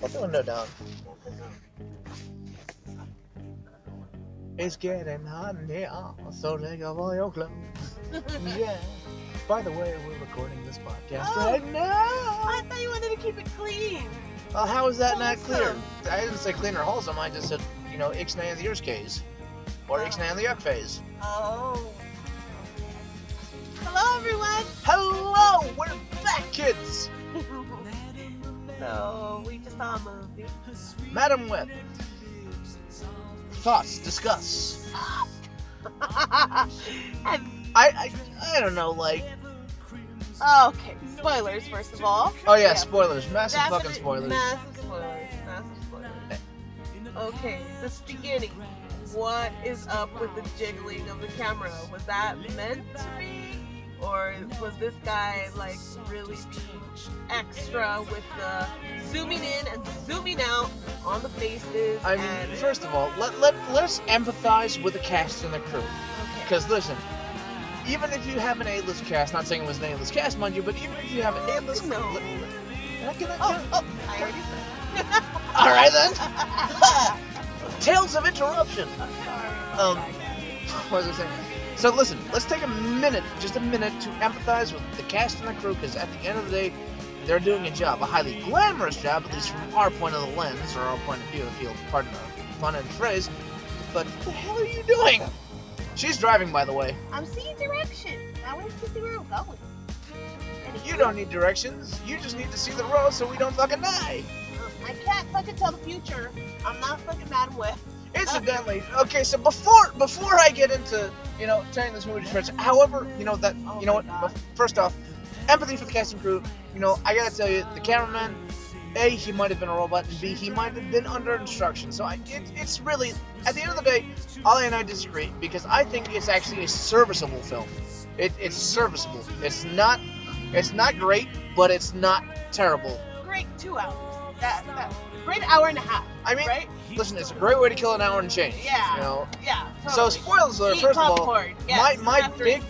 Put the window down. It's getting hot in here, so take off all your clothes. Yeah. By the way, we're recording this podcast right now. I thought you wanted to keep it clean. How is that not clear? Wholesome. I didn't say clean or wholesome. I just said, ixnay the years case. Or ixnay the yuck phase. Oh. Hello, everyone. Hello! We're back, kids! So, we just saw a movie. Madam Web. Thoughts, discuss. And, I don't know, like... okay, spoilers, first of all. Oh yeah, spoilers. Massive Definite- fucking spoilers. Massive spoilers. Okay, this beginning. What is up with the jiggling of the camera? Was that meant to be? Or was this guy, like, really being extra with the zooming in and zooming out on the faces? I mean, first of all, let's empathize with the cast and the crew. Because, listen, even if you have an A-list cast, not saying it was an A-list cast, mind you, but even if you have an A-list... No. I already said. Alright then. Tales of interruption. What was I saying? So listen, let's take just a minute to empathize with the cast and the crew, because at the end of the day, they're doing a job, a highly glamorous job, at least from our point of the lens, or our point of view, if you'll pardon the pun and phrase. But what the hell are you doing? She's driving, by the way. I'm seeing direction. I want to see where I'm going. You don't need directions. You just need to see the road so we don't fucking die. I can't fucking tell the future. I'm not fucking Madam Web. Incidentally, okay, so before I get into, telling this movie to friends, however, what, first off, empathy for the cast and crew, I gotta tell you, the cameraman, A, he might have been a robot, and B, he might have been under instruction, so it's really, at the end of the day, Ollie and I disagree, because I think it's actually a serviceable film. It's serviceable. It's not great, but it's not terrible. Great 2 hours. That great hour and a half. I mean, right? listen, it's a great way to kill an hour and change. Yeah. Yeah. So Totally. spoilers alert. Eat First of all, popcorn. Yes,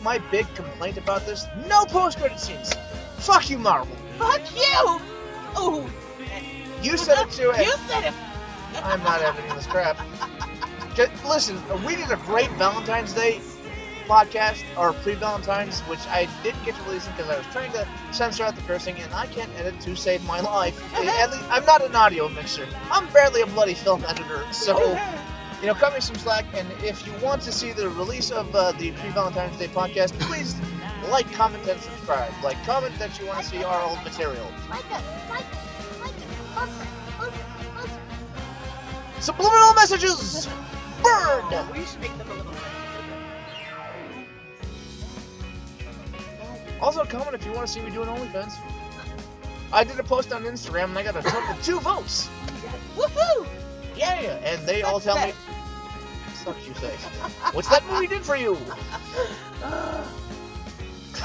my big complaint about this: no post-credit scenes. Fuck you, Marvel. Fuck you. Ooh. You said it too. You said it. I'm not editing this crap. Listen, we did a great Valentine's Day podcast, or pre-Valentine's, which I didn't get to release because I was trying to censor out the cursing, and I can't edit to save my life. At least, I'm not an audio mixer. I'm barely a bloody film editor, so, cut me some slack, and if you want to see the release of the pre-Valentine's Day podcast, please like, comment, and subscribe. Like, comment that you want to see our old material. Like it. Subliminal messages! Burn! We should make them a little bit. Also, comment if you want to see me do an OnlyFans. I did a post on Instagram and I got a total of 2 votes. Woohoo! Yeah, and they all tell me, suck you say. What's that movie did for you?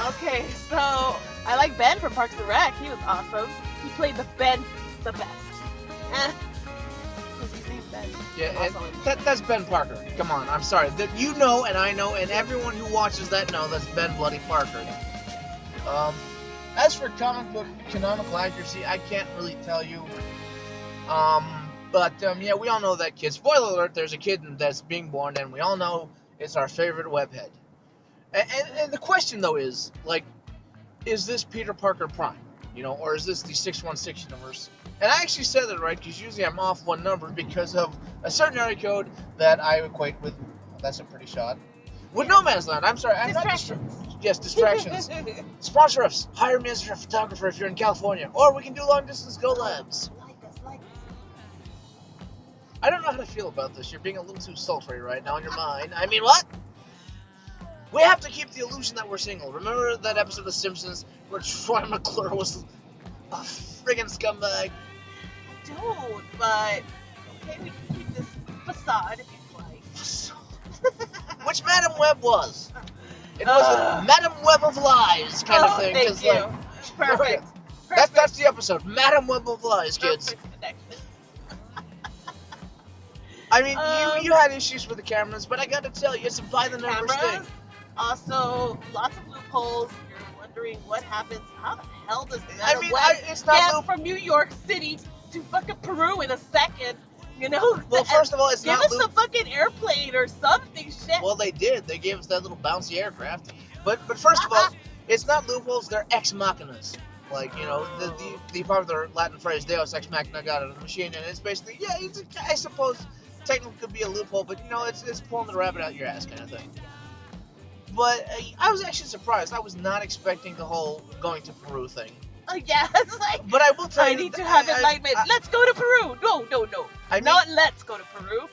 Okay, so I like Ben from Parks and Rec. He was awesome. He played the best. His name's Ben. Yeah, and that's Ben Parker. Come on, I'm sorry. That you know, and I know, and everyone who watches that know that's Ben Bloody Parker. As for comic book canonical accuracy, I can't really tell you. But we all know that kid. Spoiler alert, there's a kid that's being born, and we all know it's our favorite webhead. And the question, though, is, like, is this Peter Parker Prime? Or is this the 616 universe? And I actually said that right, because usually I'm off one number because of a certain area code that I equate with, that's a pretty shot, with No Man's Land. I'm sorry, I'm Distractions. Yes, distractions. Sponsor us. Hire me as a photographer if you're in California. Or we can do long-distance collabs. Like us. I don't know how to feel about this. You're being a little too sultry right now in your mind. I mean, what? We have to keep the illusion that we're single. Remember that episode of The Simpsons where Troy McClure was a friggin' scumbag? Don't, but okay, we can keep this facade in place. Which Madam Web was? It was a Madam Web of Lies kind of thing. Thank you. Perfect. That's the episode. Madam Web of Lies, kids. I mean, you had issues with the cameras, but I gotta tell you, it's a by the numbers thing. Also, lots of loopholes. You're wondering what happens. How the hell does Madam Web it's not get from New York City to fucking Peru in a second. You know? Well, first of all, it's Give not us the fucking airplane or something, shit. Well, they did. They gave us that little bouncy aircraft. But first of all, it's not loopholes. They're ex machinas. Like, you know, the popular Latin phrase Deus ex machina God of the machine, and it's basically I suppose technically could be a loophole, but you know it's pulling the rabbit out your ass kind of thing. But I was actually surprised. I was not expecting the whole going to Peru thing. Yeah, it's like. But I will tell I you, need to have enlightenment. Let's go to Peru. No. I mean, Not let's go to Peru.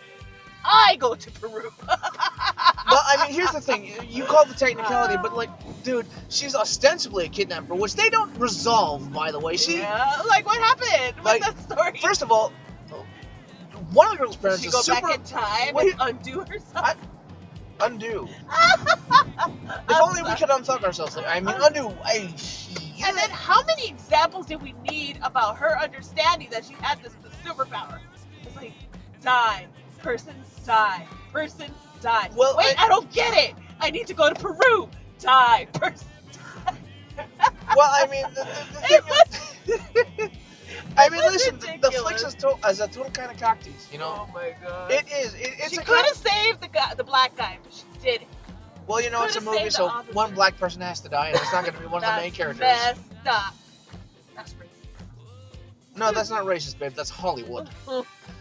I go to Peru. But I mean, here's the thing. You call the technicality, but like, dude, she's ostensibly a kidnapper, which they don't resolve, by the way. Yeah, like what happened? What's that story? First of all, one of the girl's parents she is go super. back in time and undo herself. Undo. If only we could unfuck ourselves. I mean, undo. And then, how many examples did we need about her understanding that she had this superpower? It's like, die, person, die, person, die. Well, wait, I don't get it. I need to go to Peru. Die, person, die. Well, I mean, the thing is, I mean, listen, the flicks as a total kind of cocktease, you know. Oh my god. It is. It's she a could have saved the black guy, but she didn't. Well, you know, it's a movie, so one black person has to die, and it's not going to be one of the main characters. Messed up. That's racist. No, that's not racist, babe. That's Hollywood.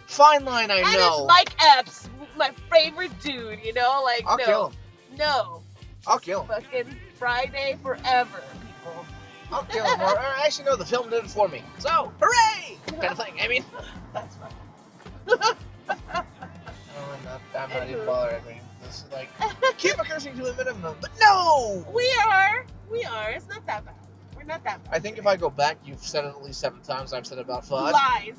Fine line, I know. And it's Mike Epps, my favorite dude, you know? Like, I'll kill him. No. I'll kill him. Fucking Friday forever, people. I'll kill him. Or actually, no, the film did it for me. So, hooray! Kind of thing. I mean, that's fine. I'm not even bothered. I mean, this is like, keep a cursing to a minimum, but no! We are. It's not that bad. We're not that bad. I think if I go back, you've said it at least 7 times. I've said about 5. Lies.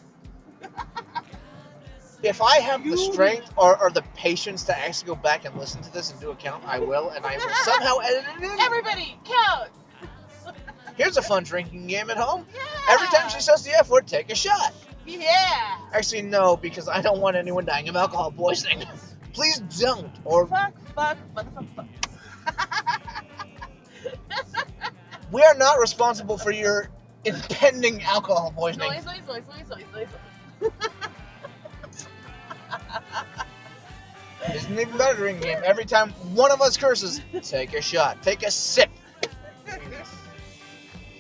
If I have the strength or the patience to actually go back and listen to this and do a count, I will, and I will somehow edit it in. Everybody, count! Here's a fun drinking game at home. Yeah. Every time she says the F word, take a shot. Yeah. Actually, no, because I don't want anyone dying of alcohol poisoning. Please don't. Or fuck, motherfucker, fuck. We are not responsible for your impending alcohol poisoning. Noise. It's an even better drinking game. Every time one of us curses, take a shot. Take a sip.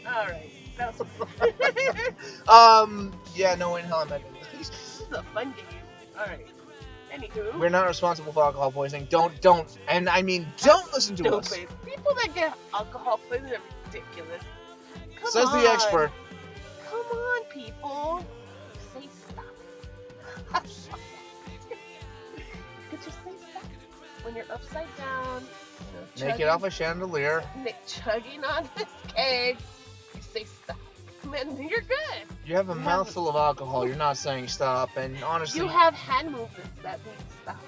Alright. Yeah, no way in hell I'm not doing this. This is a fun game. Alright. Anywho. We're not responsible for alcohol poisoning. Don't. And I mean, don't listen to us. People that get alcohol poisoning are ridiculous. Come Says on. the expert. Come on, people. Say stop. Could you say stop? When you're upside down. Naked off a chandelier. Chugging on this keg. You say stop. Man, you're good. You have a mouthful of alcohol. You're not saying stop. And honestly, you have hand movements that mean stop.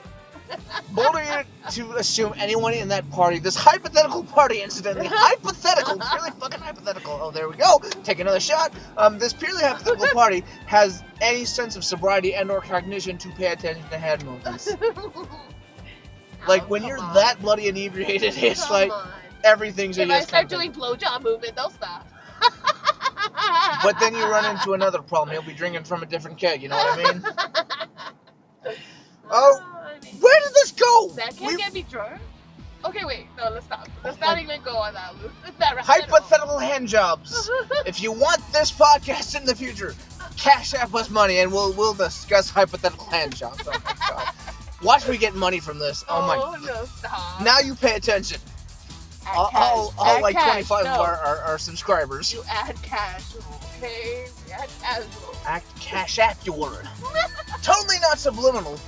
Bold of you to assume anyone in that party, this hypothetical party, incidentally, hypothetical, purely fucking hypothetical. Oh, there we go. Take another shot. This purely hypothetical party has any sense of sobriety and/or cognition to pay attention to hand movements. Like when you're that bloody inebriated, it's like everything's a yes. If I start doing blowjob movement, they'll stop. But then you run into another problem. You'll be drinking from a different keg. You know what I mean? Oh, where did this go? That can't get me drunk. Okay, wait. No, let's stop. Let's not even go on that loop. Hypothetical hand jobs. If you want this podcast in the future, cash app us money and we'll discuss hypothetical hand jobs. Oh my god. Watch me get money from this. Oh my. Oh no, stop. Now you pay attention. All like cash. 25 of our subscribers. You add cash, okay? Add casual. Act cash accurate. Totally not subliminal.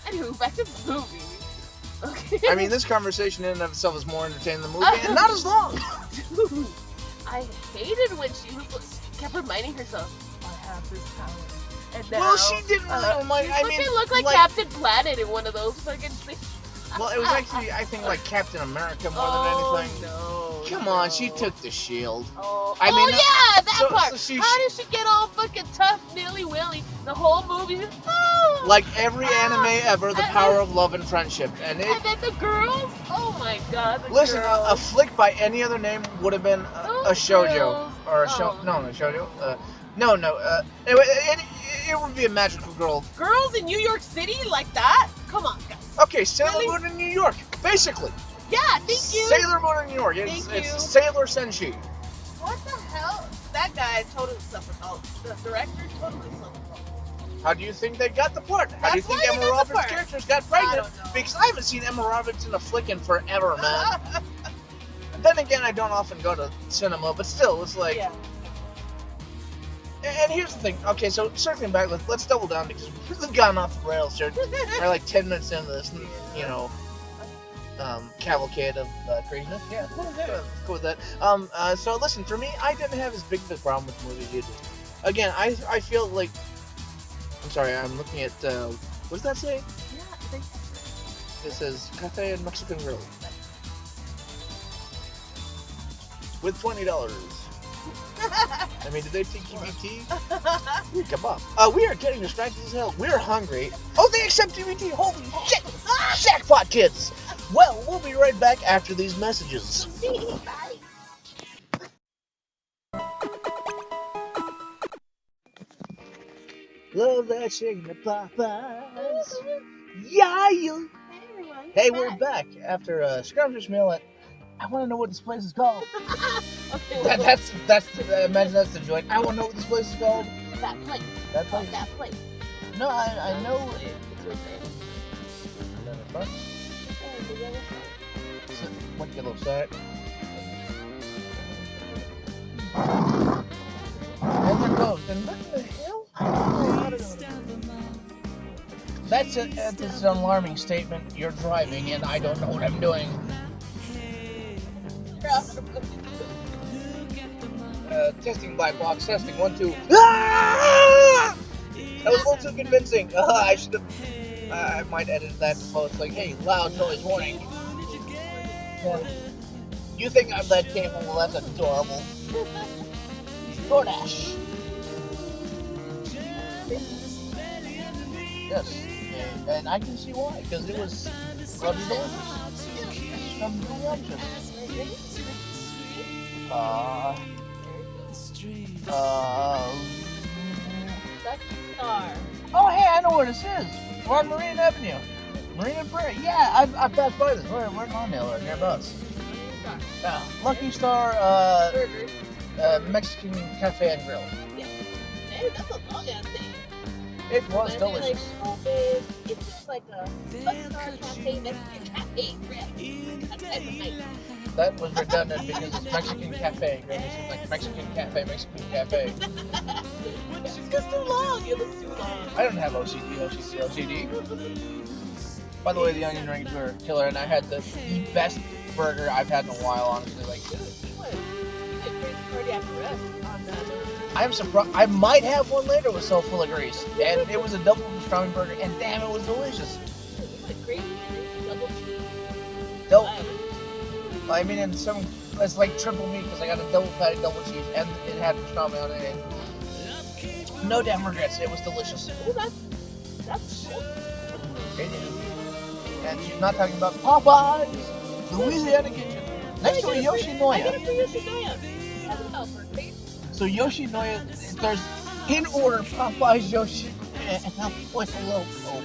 Anywho, back to the movie. Okay. I mean, this conversation in and of itself is more entertaining than the movie, and not as long. Dude, I hated when she kept reminding herself, I have this power. And now, well, she didn't really remind. I mean, looked like Captain Planet in one of those fucking things. Well, it was actually, I think, like Captain America more than anything. No. Come on, she took the shield. Oh, I mean, yeah, that part. So how did she get all fucking tough, nilly willy? The whole movie. Like every anime ever, the power of love and friendship, and then the girls. Oh my god. Listen, girls. a flick by any other name would have been a shoujo or a show. No, a shoujo. No, it would be a magical girl. Girls in New York City like that? Come on, guys. Okay, Sailor Really? Moon in New York, basically. Yeah, thank you. Sailor Moon in New York. It's Sailor Senshi. What the hell? That guy totally self-assault. The director totally self-assault. How do you think they got the part? How do you think That's why Emma they got the Roberts' part. characters got I pregnant? don't know. Because I haven't seen Emma Roberts in a flick in forever, man. Then again, I don't often go to cinema, but still, it's like... Yeah. And here's the thing. Okay, so circling back, let's double down because we've gone off the rails here. We're like 10 minutes into this, you know, cavalcade of craziness. Yeah, cool with that. So listen, for me, I didn't have as big of a problem with the movie as you did. Again, I feel like... I'm sorry, I'm looking at... what does that say? Yeah, I think that's It says Cafe and Mexican Grill. With $20. I mean, did they take DVT? Ooh, kebab. We are getting distracted as hell. We're hungry. Oh, they accept DVT. Holy shit! Jackpot, kids! Well, we'll be right back after these messages. Bye. Love that chicken at Popeyes. Yeah, you. Hey everyone. Hey, we're back after a scrumptious meal at... I want to know what this place is called. Okay, That's imagine that's the joint. I want to know what this place is called. that place. That place. That place. No, I know. It's your thing. What yellow side? And they're closed. And what the hell? That's an alarming statement. You're driving, and I don't know what I'm doing. Testing black box. Testing 1 2. Ah! That was a little too convincing. I should have. I might edit that to post like, hey, loud noise warning. Yeah. You think I'm that capable? That's adorable. DoorDash. Yes, and I can see why, because it was scrumptious delicious. Scrumptious. Star. Oh, hey, I know where this is. We're on Marine Avenue. Marine and Prairie. Yeah, I've passed by this. We're in Lawndale or nearabouts. Lucky Star, Burgers. Mexican Cafe and Grill. Yeah. Hey, that's a long ass thing. It was Like, delicious. so big. It's just like a Lucky Star Cafe, Mexican Cafe, grill. That type of thing. That was redundant because it's Mexican Cafe. This is like Mexican Cafe, Mexican Cafe. It's just too long. It looks too long. I don't have OCD. By the way, the onion rings were killer, and I had the best burger I've had in a while, honestly. Like, You get crazy cardiac arrest on that. I'm surprised. I might have one later. It was so full of grease, and it was a double pastrami burger, and damn, it was delicious. You went crazy. Double cheese. Double. I mean, in some, it's like triple meat because I got a double patty, double cheese, and it had pastrami on it. And no damn regrets. It was delicious. Ooh, that's cool. It is. And she's not talking about Popeyes, Louisiana Kitchen, next to a I got Yoshinoya. it for Yoshinoya. That's a helper, right? So Yoshinoya, there's in order Popeyes, Yoshi, and El Pollo Loco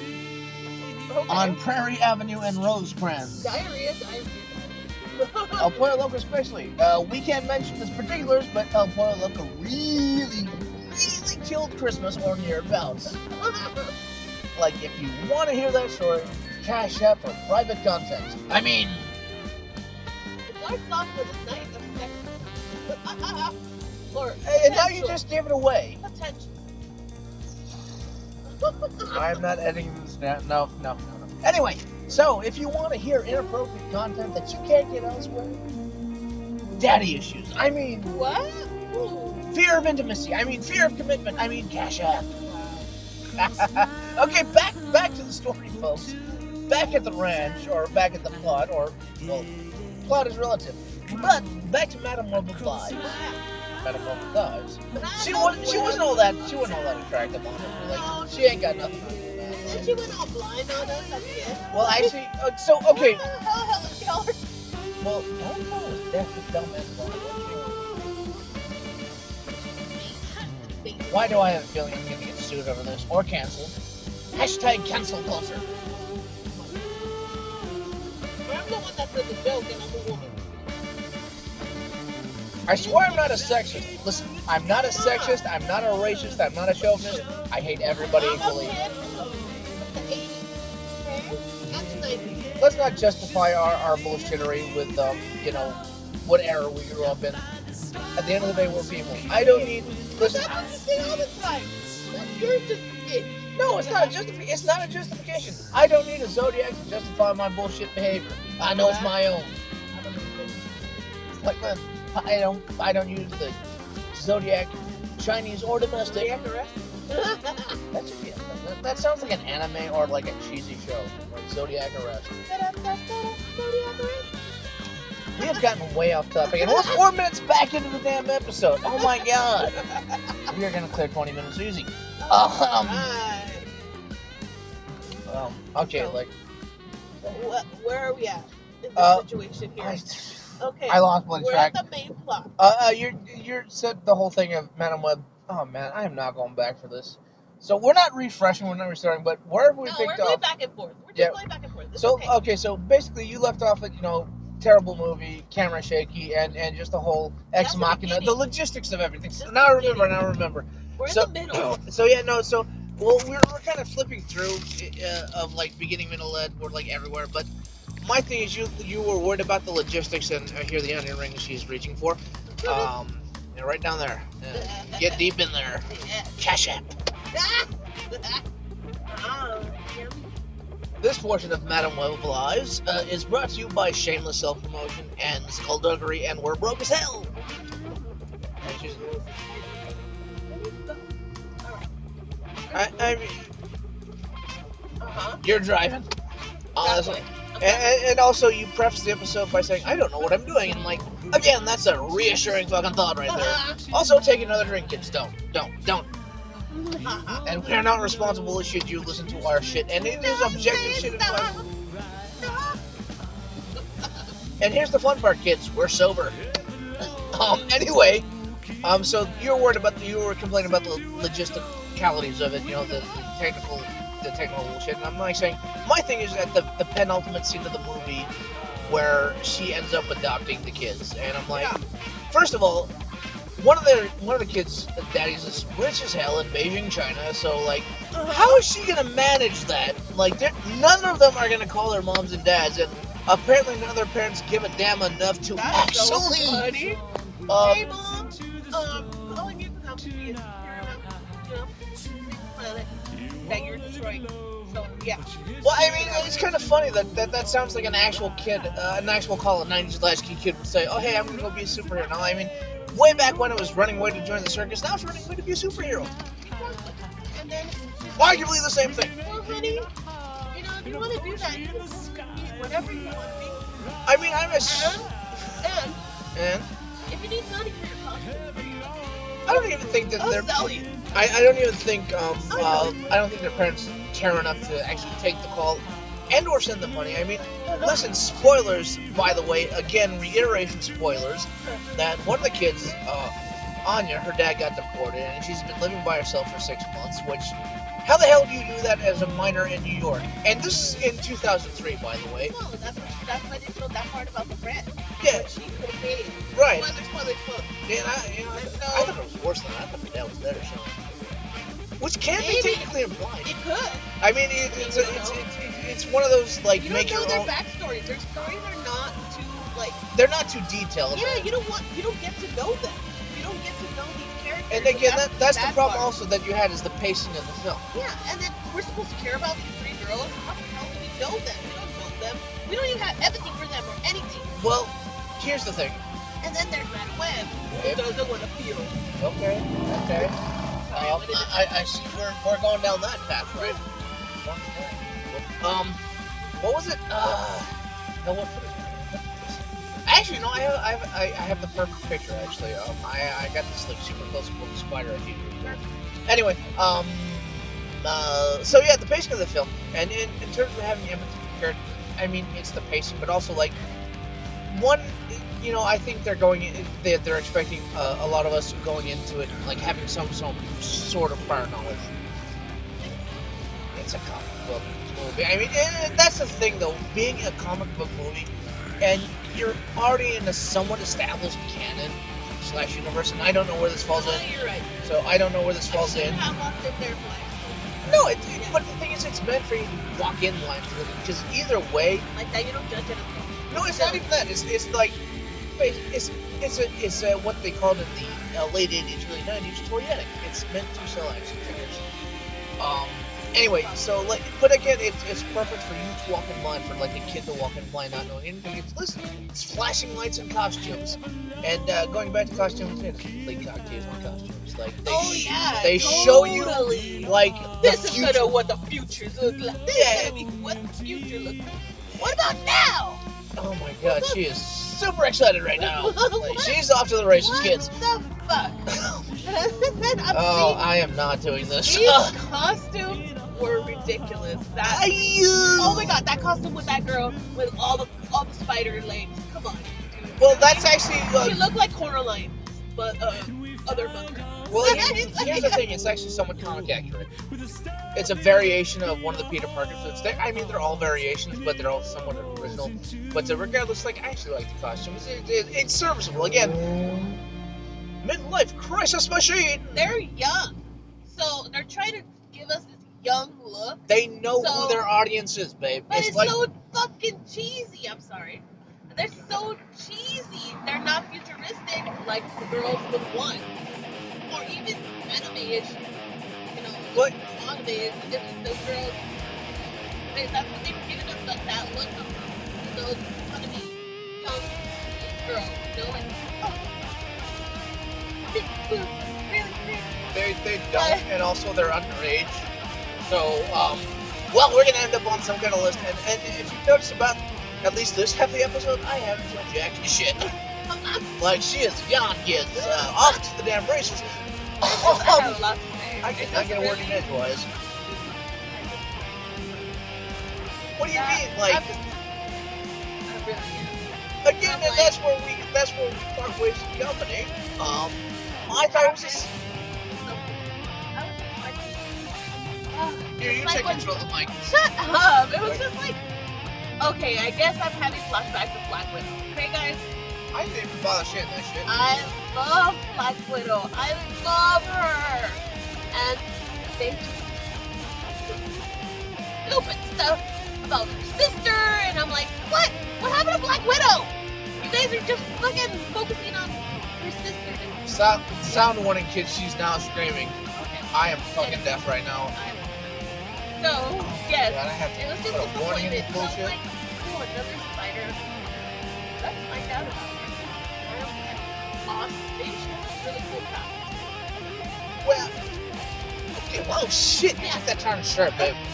on Prairie Avenue and Rosecrans. Diarrhea. El Pollo Loco especially. We can't mention its particulars, but El Pollo Loco really killed Christmas or nearabouts. Like, if you want to hear that story, Cash App for private content. I mean... It's our stuff for this night. That's or and now you just gave it away. Potential. I'm not editing this now. No. Anyway, so if you want to hear inappropriate content that you can't get elsewhere, daddy issues. I mean... What? Ooh. Fear of intimacy. I mean, fear of commitment. I mean, Cash App. Okay, back to the story, folks. Back at the ranch, or back at the plot, or, well, plot is relative. But back to Madame Butterfly. Madame Butterflies. She wasn't all that attractive on her. Like, she ain't got nothing on her. And she went all blind on us at the end. Well, actually, so okay. Hell, Well, Helen Keller was definitely dumb as well, wasn't she? Why do I have a feeling I'm gonna get sued over this or canceled? Hashtag cancel culture. I'm the one that said the joke, and I'm a woman. I swear I'm not a sexist. Listen, I'm not a sexist, I'm not a racist, I'm not a chauvinist. I hate everybody equally. Let's not justify our bullshittery with, what era we grew up in. At the end of the day, we're people. I don't need... Listen, That's what you say all the time. That's your justification. no, it's not a justification. I don't need a zodiac to justify my bullshit behavior. I know it's my own. Like, man, I don't use the zodiac, Chinese or domestic. That sounds like an anime or like a cheesy show, like Zodiac Arrest. We have gotten way off topic, and we're 4 minutes back into the damn episode. Oh my god! We are gonna clear 20 minutes easy. Okay, like. Where are we at in this situation here? Okay. I lost my track. We're at the main plot. You're said the whole thing of Madam Web. Oh man, I am not going back for this. So we're not refreshing, we're not restarting, but wherever we picked we're off. Going back and forth. We're just going back and forth. It's so okay. So basically you left off at terrible movie, camera shaky, and just the whole ex machina, the logistics of everything. So now I remember. We're in the middle. We're kind of flipping through of like beginning, middle, end, we're like everywhere, but my thing is you were worried about the logistics, and I hear the onion ring she's reaching for. Right down there. Get deep in there. Cash App. This portion of Madam Web Lives is brought to you by shameless self-promotion and skullduggery, and we're broke as hell. I mean, you're driving. And also you preface the episode by saying, I don't know what I'm doing, and like, again, that's a reassuring fucking thought right there. Also, take another drink, kids. Don't. And we're not responsible should you listen to our shit, and it is objective shit advice. And here's the fun part, kids. We're sober. Anyway, so you were complaining about the logisticalities of it, the technical bullshit, and I'm like saying, my thing is at the penultimate scene of the movie where she ends up adopting the kids, and I'm like, first of all, one of the kids' daddies is rich as hell in Beijing, China, so like, how is she gonna manage that? Like, none of them are gonna call their moms and dads, and apparently none of their parents give a damn enough to actually. So funny. Hey mom, calling you because I'm here planet that you're destroying. So yeah. Well, I mean, it's kind of funny that sounds like an actual kid, an actual call a 90s latchkey kid would say, oh hey, I'm gonna go be a superhero. No, I mean, way back when it was running away to join the circus, now it's running away to be a superhero. And then arguably the same thing. Well, honey, if you want to do that, you can do whatever you want to be. I mean, I'm a and if you need money for your costume, I don't even think that I'll sell you. I don't even think I don't think their parents care enough to actually take the call and or send them money. I mean, listen, spoilers, by the way, again, reiteration spoilers, that one of the kids, Anya, her dad got deported, and she's been living by herself for 6 months, which, how the hell do you do that as a minor in New York? And this is in 2003, by the way. No, that's why they showed that part about the rent. Yeah. What she could have paid. Right. Spoiler. Man, I thought it was worse than that. I thought the dad was better, so. Which can be technically implied. It could. I mean, it's one of those, like, make your own. You don't know their backstories. Their stories are not too, like. They're not too detailed. Yeah, you don't get to know them. You don't get to know these characters. And again, that's the problem also that you had is the pacing of the film. Yeah, and then we're supposed to care about these three girls. How the hell do we know them? We don't know them. We don't even have empathy for them or anything. Well, here's the thing. And then there's Madam Web, who doesn't want to feel. Okay. I see we're going down that path, right? What was it? No, what footage? Actually, no, I have the perfect picture. Actually, I got this like super close up with the spider I need. Anyway, so yeah, the pacing of the film, and in terms of having empathy for characters, I mean, it's the pacing, but also like you know, I think they're going. They're expecting a lot of us going into it like having some sort of prior knowledge. It's a comic book movie. I mean, that's the thing though. Being a comic book movie, and you're already in a somewhat established canon / universe, and I don't know where this falls in. You're right. So I don't know where this falls in. Not lost in there, No, but the thing is, it's meant for you to walk in blind to it, because either way. Like that, you don't judge it. No, it's not even that. It's like, it's what they called in the late 80s, early 90s, toyetic. It's meant to sell action figures. Anyway, so like, but again, it's perfect for you to walk in blind, for like a kid to walk in blind, not knowing anything. It's flashing lights and costumes, and going back to costumes, it's complete cocktails on costumes. Like they show you like this is gonna what the future's look like. Yeah, what the future looks like. What about now? Oh my God, she is super excited right now. Like, she's off to the races, kids. What the fuck? I am not doing this. These costumes were ridiculous. Oh my God, that costume with that girl with all the spider legs. Come on. Dude. Well, that's actually. She looked like Coraline, but other mother. Well, here's the thing. It's actually somewhat comic accurate. It's a variation of one of the Peter Parker suits. I mean, they're all variations, but they're all somewhat original. But regardless, like, I actually like the costumes. It's serviceable. Again, midlife crisis machine. They're young, so they're trying to give us this young look. They know who their audience is, babe. But it's like, so fucking cheesy. I'm sorry. They're so cheesy. They're not futuristic like the girls would want. Or even anime-ish, what? Anime-ish, those girls, that's what they were giving us, that look of those anime young girls, like, big boobs, really. They don't, and also they're underage. So, well, we're gonna end up on some kind of list, and if you notice about at least this half of the episode, I haven't told Jack shit. Like, she is young, kids, off to the damn races. I have a lot to say. I cannot get a word in edgewise. What do you mean? Like, again, and that's where we part ways in company. I thought it was just. You take control of the mic. Shut up! It was just like, okay, I guess I'm having flashbacks of Black Widow. Okay, guys. I didn't even bother sharing that shit. I love Black Widow. I love her. And they just stupid stuff about her sister, and I'm like, what? What happened to Black Widow? You guys are just fucking focusing on her sister. Sound warning, kids. She's now screaming. Okay. I am fucking deaf right now. So, yes, God, I have to it was just put a warning in this bullshit. Like, oh, another spider. Let's find out about it. Awesome. They should have really cool costumes. Well, okay, well, shit, you took that turn sharp, babe. I'm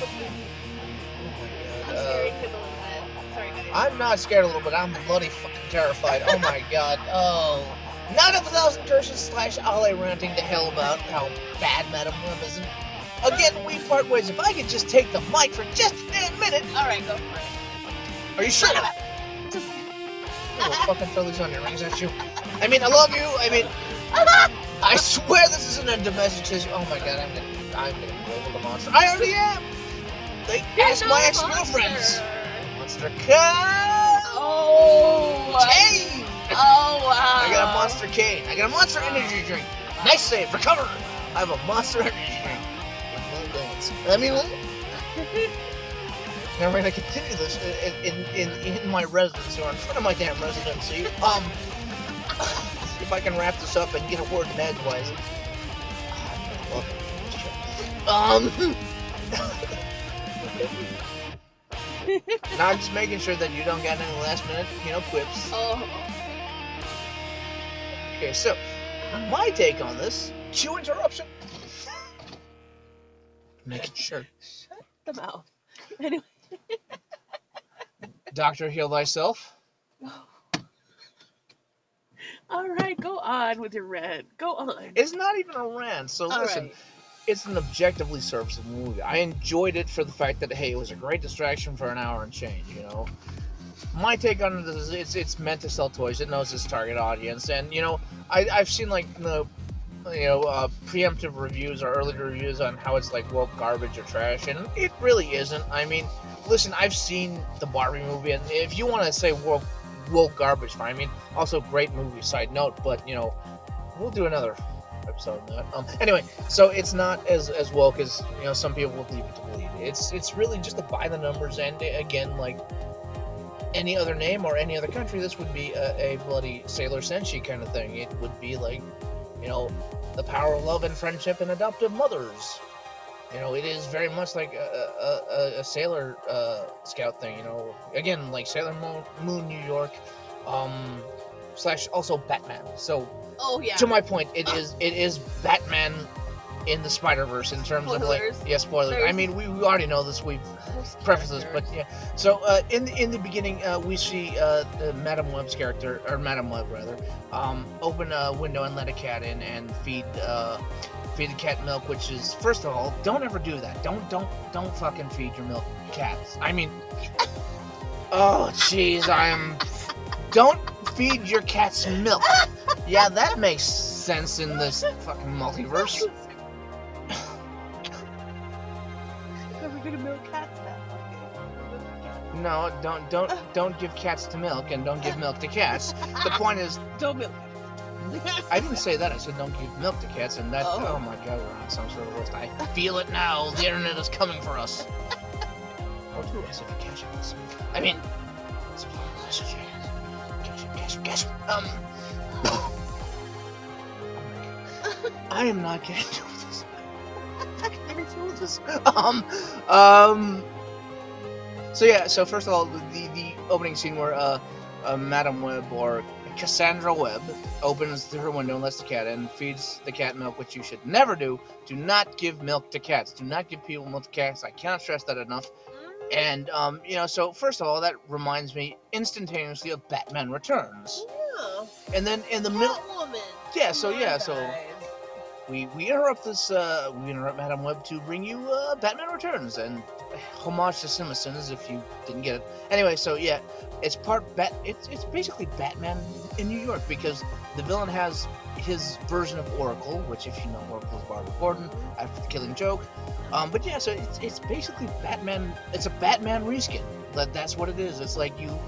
scared because of sorry, guys. I'm not scared a little bit, I'm bloody fucking terrified. Oh my God, oh. Not a thousand curses / Ale ranting to hell about how bad Madam Web isn't. Again, we part ways. If I could just take the mic for just a damn minute. Alright, go for it. Are you sure? I will fucking throw these onion rings at you. I mean, I love you. I mean, I swear this isn't a domestic. Oh my God, I'm gonna roll the monster. I already am. Like, ask my ex-girlfriends. Monster cane. Oh. Cane. Oh wow. I got a monster cane. I got a monster energy drink. Nice save. Recover. I have a monster energy drink. Let me live. Now we're gonna continue this in my residency, or in front of my damn residency. See if I can wrap this up and get a word in edgewise. Now I'm just making sure that you don't get any last minute, quips. Oh. Okay, so my take on this. Cue interruption. Making sure. Shut the mouth. Anyway. Doctor, heal thyself. Alright, go on with your rant. Go on. It's not even a rant, so listen. Right. It's an objectively serviceable movie. I enjoyed it for the fact that, hey, it was a great distraction for an hour and change, my take on this is it's meant to sell toys. It knows its target audience, and I've seen like the preemptive reviews or early reviews on how it's like woke garbage or trash, and it really isn't. I mean, listen, I've seen the Barbie movie, and if you want to say woke garbage, fine. I mean, also great movie. Side note, but we'll do another episode on that. Anyway, so it's not as woke as some people will leave it to believe. It's really just to buy the numbers, and again, like any other name or any other country, this would be a bloody Sailor Senshi kind of thing. It would be like, the power of love and friendship and adoptive mothers. It is very much like a Sailor Scout thing. Again, like Sailor Moon New York, / also Batman. So, oh yeah. To my point, it is Batman in the Spider-Verse in terms of like, yeah, spoilers. I mean, we already know this. We've prefaced this, but yeah. So in the beginning, we see Madame Web's character, or Madame Web rather, open a window and let a cat in and feed the cat milk, which is, first of all, don't ever do that. Don't fucking feed your milk cats. I mean, oh jeez, don't feed your cat's milk. Yeah, that makes sense in this fucking multiverse. We're gonna milk cats now. No, don't give cats to milk, and don't give milk to cats. The point is, don't milk. I didn't say that. I said don't give milk to cats, and that. Oh my God, we're on some sort of list. I feel it now. The internet is coming for us. Or to us if you catch us. I mean, it's a plural message. Catch. Oh my God. I am not getting to this. I can't do this. So yeah. So first of all, the opening scene where Madame Web, or Cassandra Webb, opens her window and lets the cat in, feeds the cat milk, which you should never do. Do not give milk to cats. Do not give people milk to cats. I cannot stress that enough. And so first of all, that reminds me instantaneously of Batman Returns. Yeah. And then in the middle, Catwoman. So we interrupt Madame Web to bring you Batman Returns, and homage to Simpsons if you didn't get it. Anyway, so yeah, it's it's basically Batman in New York, because the villain has his version of Oracle, which, if you know, Oracle is Barbara Gordon after the Killing Joke. But yeah, so it's basically Batman. It's a Batman reskin. That's what it is. It's like you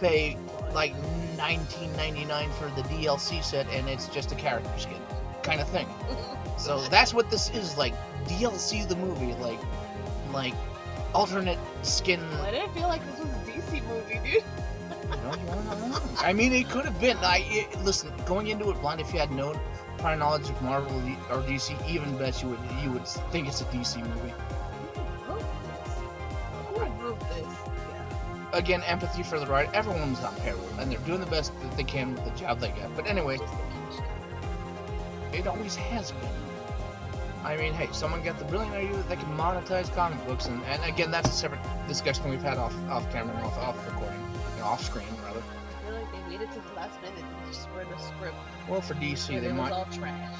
pay like $19.99 for the DLC set, and it's just a character skin kind of thing. So that's what this is, like DLC the movie, like alternate skin. Why did I feel like this was a DC movie, dude? No. I mean, it could have been. Listen, going into it blind, if you had no prior knowledge of Marvel or DC, even bet you would think it's a DC movie. Who wrote this? Again, empathy for the writer. Everyone's on payroll, and they're doing the best that they can with the job they got. But anyway, it always has been. I mean, hey, someone got the brilliant idea that they can monetize comic books, and again, that's a separate discussion we've had off camera and off recording, off screen rather. I feel like they waited till the last minute and just read the script. Well, for DC, and it was all trash.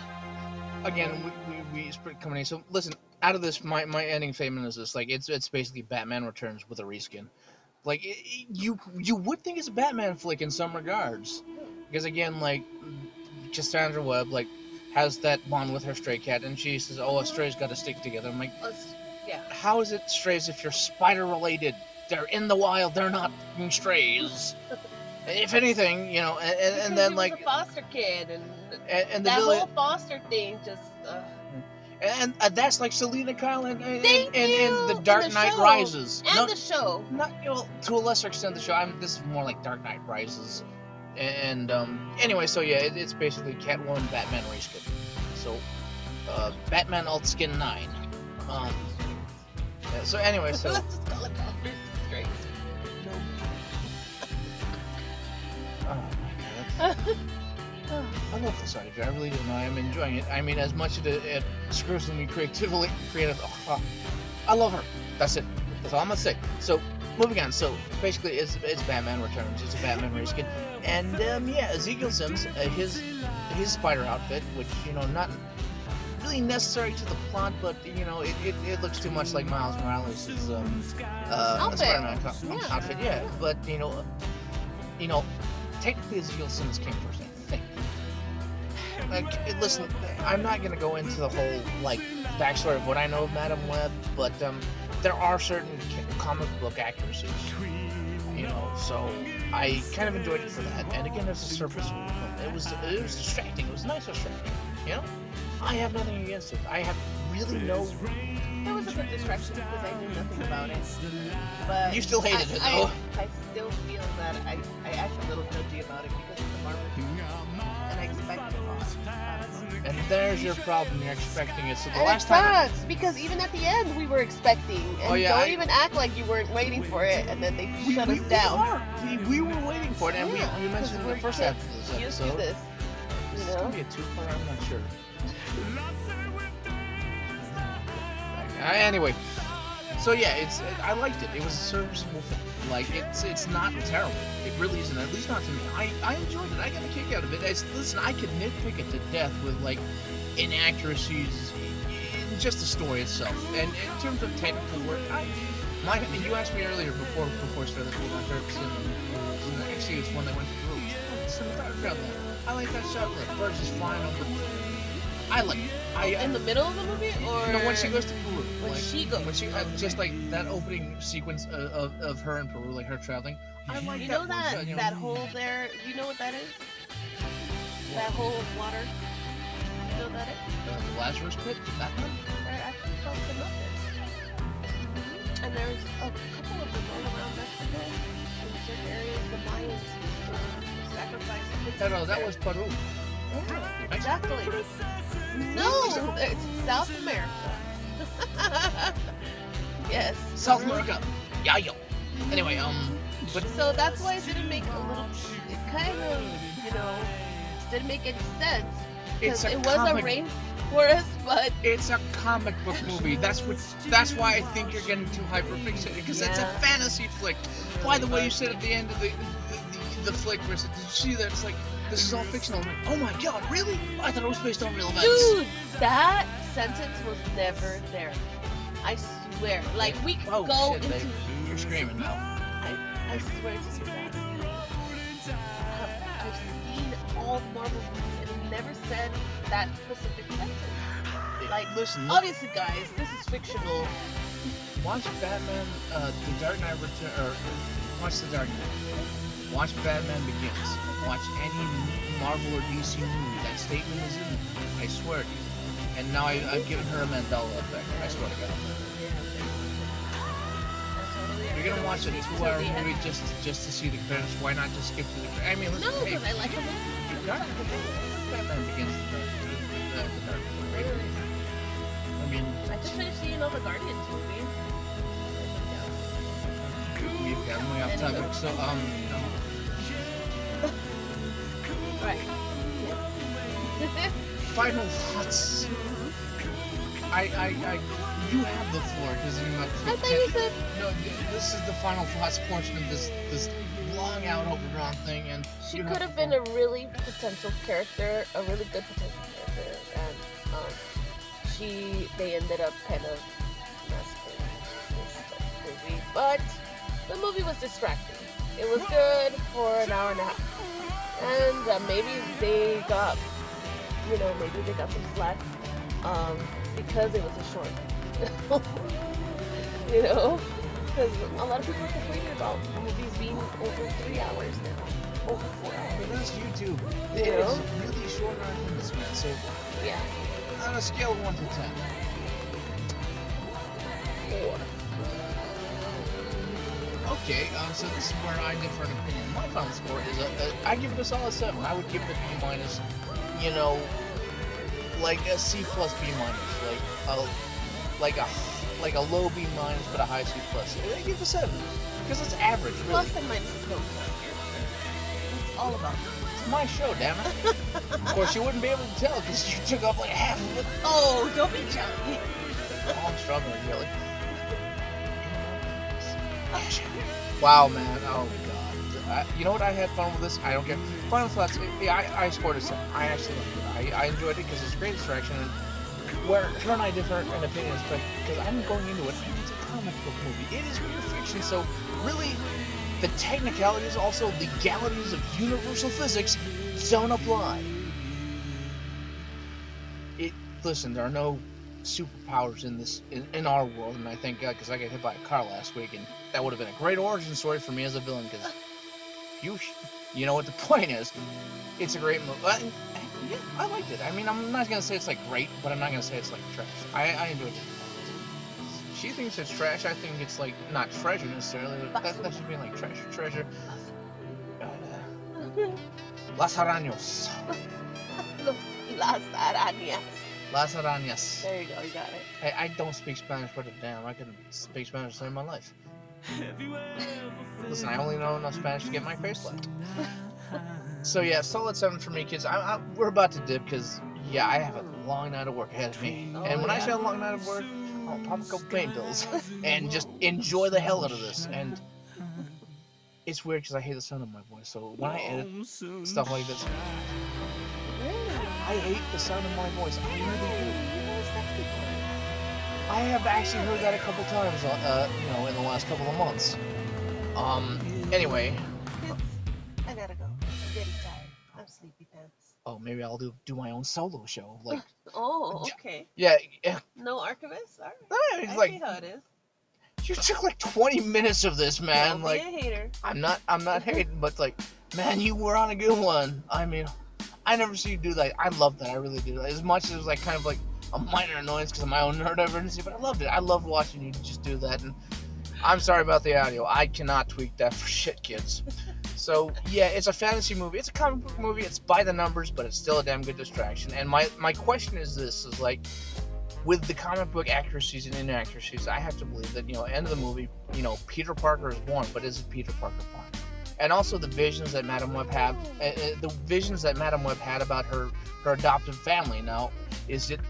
Again, we split company. So listen, out of this, my ending statement is this: like, it's basically Batman Returns with a reskin. Like, you would think it's a Batman flick in some regards, because again, like Cassandra Webb, like, has that bond with her stray cat, and she says, "Oh, a stray's got to stick together." I'm like, yeah. How is it strays if you're spider related? They're in the wild. They're not strays. If anything, and then like a foster kid, and that whole foster thing just. And that's like Selena Kyle and The Dark Knight Rises. And the show. Not to a lesser extent the show. This is more like Dark Knight Rises. And anyway, so yeah, it's basically Catwoman, Batman reskin. So Batman Alt Skin 9. Yeah, so anyway, so let's just call it Batman straight. Oh my God. I love this idea. I really do. I'm enjoying it. I mean, as much as it screws with me creative. Oh, I love her. That's it. That's all I'm gonna say. So, moving on. So, basically, it's Batman Returns. It's a Batman reskin, and yeah, Ezekiel Sims, his spider outfit, which not really necessary to the plot, but you know, it looks too much like Miles Morales' Spider-Man outfit. Yeah, but you know, technically Ezekiel Simmons came first, I think. Like, listen, I'm not gonna go into the whole like backstory of what I know of Madam Web, but there are certain comic book accuracies, you know. So I kind of enjoyed it for that. And again, it's a surface film. It was distracting. It was nice distracting, you know. I have nothing against it. I have really no. It was a good distraction because I knew nothing about it. But You still hated it, though. I still feel that I act a little judgy about it because it's a Marvel movie. And I expect a lot. And there's your problem. You're expecting it. So the And last it time. sucks because even at the end we were expecting. And don't even act like you weren't waiting for it, and then they shut us down. We were waiting for it, and Yeah, we mentioned in the first half of this used to episode. this, Is this gonna be a two-part? I'm not sure. Anyway, so yeah, I liked it. It was a serviceable film. Like, it's not terrible. It really isn't. At least not to me. I enjoyed it. I got a kick out of it. Listen, I could nitpick it to death with like inaccuracies in just the story itself. And in terms of technical work, you asked me earlier before I started the actually it's one that went through. Cinematography on that. I like that shot where the birds is flying over. I like it. In the middle of the movie, or no, when she goes to Peru. when she goes, When she just like that opening sequence of her in Peru, like her traveling. I like you that. know that one shot, that hole there. You know what that is? That hole of water. You know what that is? The Lazarus Pit. That one. There actually felt some of it. And there's a couple of them all around Mexico. In certain areas, the Mayans sacrificed. No, that was Peru. Yeah, exactly. No, it's South America. Yes. South America. Yeah, yo. Anyway, but So that's why it didn't make a little. It kind of, didn't make any sense. Because it was a rainforest, but it's a comic book movie. That's why I think you're getting too hyper-fixated, because it's a fantasy flick. By the way, you said at the end of the flick, where did you see that? It's like, this is all fictional. I'm like, oh my god, really? I thought it was based on real events. dude, that sentence was never there. I swear. Like, we could go shit, into. You're screaming now. I swear to you that. I've seen all Marvel movies and it never said that specific sentence. Like, Listen, obviously, guys, this is fictional. watch Batman, The Dark Knight Return, or watch The Dark Knight. Watch Batman Begins. Watch any Marvel or DC movie. That statement is in it. I swear to you. And now I've given her a Mandela effect. I swear to God. You're gonna watch a 2-hour movie just to see the credits. Why not just skip to the credits? I mean, listen, No, because I like the movie. you got it. Batman Begins. The Dark Knight. Right? I mean, I just finished seeing all the Guardians movie. we've got way off topic. So Right. final thoughts. You have the floor because you're not. I thought you said. No, this is the final thoughts portion of this long out overdrawn thing, and She could have been a really potential character, a really good potential character, and they ended up kind of massacring this movie. But the movie was distracting. It was good for an hour and a half, and maybe they got, some slack, because it was a short. Because a lot of people are complaining about movies being over 3 hours now. Over 4 hours. It is YouTube. It is really short on this, man. So Yeah. on a scale of 1 to 10. 4. Okay, so this is where I differ in opinion. My final score is I give it a solid 7. I would give it a B minus. Like a C plus B minus, like a low B minus but a high C plus. I give it a 7 because it's average. Really. Plus and minus is no It's all about It's my show, damn it. Of course, you wouldn't be able to tell because you took up like half of it. Oh, don't be jealous. Oh, I'm struggling, really. Wow, man. Oh god. You know what? I had fun with this. I don't care. Final thoughts. I scored a 7. I actually liked it. I enjoyed it because it's a great distraction. And where her and I differ in opinions, but because I'm going into it, it's a comic book movie. It is pure fiction, so really, the technicalities, also legalities of universal physics, don't apply. Listen, there are no superpowers in our world, and I thank God, because I got hit by a car last week, and that would have been a great origin story for me as a villain, because you know what the point is. It's a great movie. Yeah, I liked it. I mean, I'm not gonna say it's like great, but I'm not gonna say it's like trash. I enjoyed it. She thinks it's trash. I think it's like not treasure necessarily, but that should be like treasure. Las arañas. Las arañas. Las arañas. There you go, you got it. Hey, I don't speak Spanish, but damn, I can speak Spanish to save my life. Listen, I only know enough Spanish to get my face slapped. So yeah, solid 7 for me, kids. We're about to dip because yeah, I have a long night of work ahead of me. And when I say a long night of work, I'll pop a couple pain pills and just enjoy the hell out of this. And it's weird because I hate the sound of my voice. So when I edit stuff like this, I hate the sound of my voice. I really do. I have actually heard that a couple times, in the last couple of months. Anyway. I gotta go. I'm getting tired. I'm sleepy pants. Oh, maybe I'll do my own solo show. Like. Oh, okay. Yeah. No Archivist? Alright. It's I see how it is. You took like 20 minutes of this, man. Don't like, be a hater. I'm not hating, but like, man, you were on a good one. I mean, I never see you do that. I love that. I really do. As much as it was like kind of like a minor annoyance because of my own nerd identity, but I loved it. I loved watching you just do that. And I'm sorry about the audio. I cannot tweak that for shit, kids. So yeah, it's a fantasy movie. It's a comic book movie. It's by the numbers, but it's still a damn good distraction. And my question is this: is like, with the comic book accuracies and inaccuracies, I have to believe that, end of the movie, Peter Parker is born, but is it Peter Parker born? And also the visions that Madame Web had, about her adoptive family. Now, is it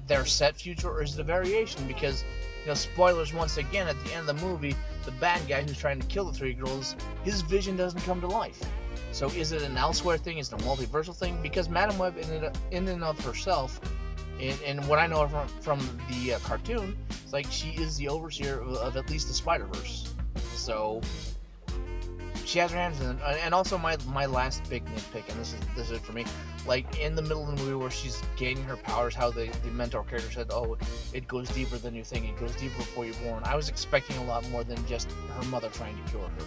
their set future, or is it a variation? Because, spoilers once again, at the end of the movie, the bad guy who's trying to kill the 3 girls, his vision doesn't come to life. So is it an elsewhere thing? Is it a multiversal thing? Because Madame Web, in and of herself, and what I know from the cartoon, it's like she is the overseer of at least the Spider-Verse. So she has her hands in it. And also my last big nitpick, and this is it for me, like in the middle of the movie where she's gaining her powers, how the mentor character said, oh, it goes deeper than you think, it goes deeper before you're born. I was expecting a lot more than just her mother trying to cure her.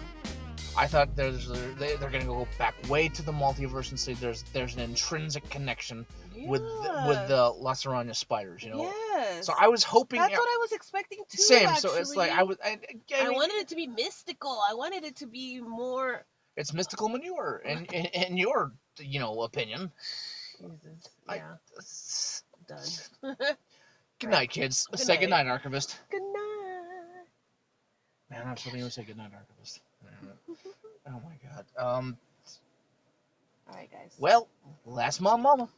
I thought they're gonna go back way to the multiverse and say there's an intrinsic connection with the Las Arañas spiders, Yes. So I was hoping. That's what I was expecting too. Same. Actually. So it's like I wanted it to be mystical. I wanted it to be more. It's mystical manure, in your opinion. Jesus. Yeah. Done. Good night, kids. Say good night, Archivist. Good night. Man, I'm something to say good night, Archivist. Oh my God. All right, guys. Well, last mama.